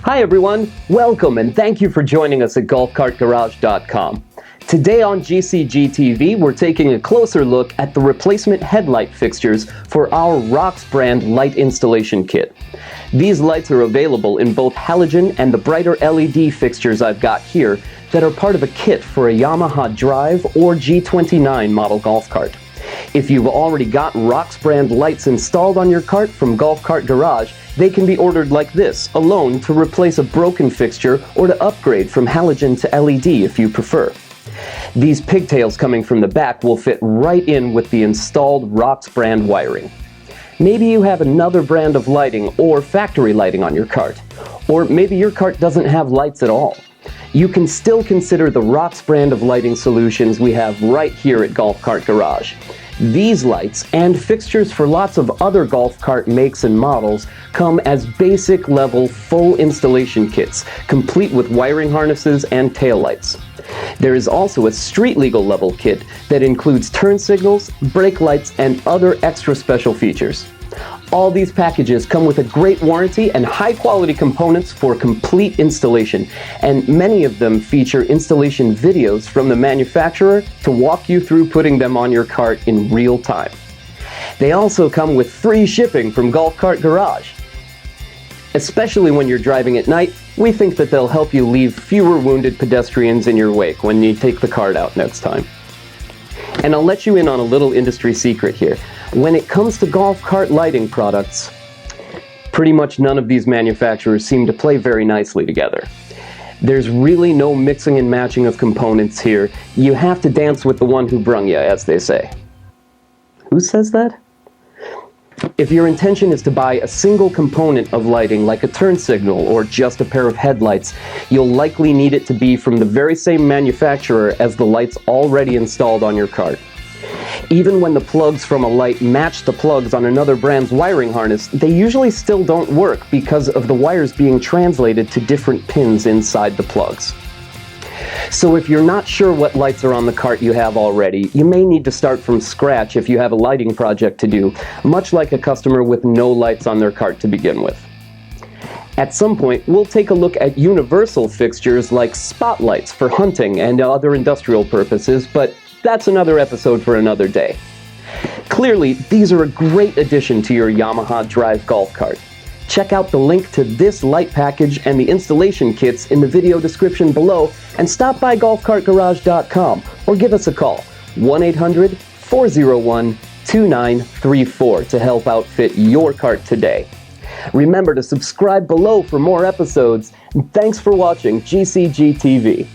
Hi everyone, welcome and thank you for joining us at golfcartgarage.com. Today on GCG TV, we're taking a closer look at the replacement headlight fixtures for our Rox brand light installation kit. These lights are available in both halogen and the brighter LED fixtures I've got here that are part of a kit for a Yamaha Drive or G29 model golf cart. If you've already got Rox brand lights installed on your cart from Golf Cart Garage, they can be ordered like this, alone, to replace a broken fixture or to upgrade from halogen to LED if you prefer. These pigtails coming from the back will fit right in with the installed Rox brand wiring. Maybe you have another brand of lighting or factory lighting on your cart, or maybe your cart doesn't have lights at all. You can still consider the Rox brand of lighting solutions we have right here at Golf Cart Garage. These lights, and fixtures for lots of other golf cart makes and models, come as basic level full installation kits, complete with wiring harnesses and taillights. There is also a street legal level kit that includes turn signals, brake lights, and other extra special features. All these packages come with a great warranty and high-quality components for complete installation, and many of them feature installation videos from the manufacturer to walk you through putting them on your cart in real time. They also come with free shipping from Golf Cart Garage. Especially when you're driving at night, we think that they'll help you leave fewer wounded pedestrians in your wake when you take the cart out next time. And I'll let you in on a little industry secret here. When it comes to golf cart lighting products, pretty much none of these manufacturers seem to play very nicely together. There's really no mixing and matching of components here. You have to dance with the one who brung ya, as they say. Who says that? If your intention is to buy a single component of lighting like a turn signal or just a pair of headlights, you'll likely need it to be from the very same manufacturer as the lights already installed on your cart. Even when the plugs from a light match the plugs on another brand's wiring harness, they usually still don't work because of the wires being translated to different pins inside the plugs. So if you're not sure what lights are on the cart you have already, you may need to start from scratch if you have a lighting project to do, much like a customer with no lights on their cart to begin with. At some point, we'll take a look at universal fixtures like spotlights for hunting and other industrial purposes, but that's another episode for another day. Clearly, these are a great addition to your Yamaha Drive golf cart. Check out the link to this light package and the installation kits in the video description below, and stop by golfcartgarage.com or give us a call, 1-800-401-2934 to help outfit your cart today. Remember to subscribe below for more episodes, and thanks for watching GCG TV.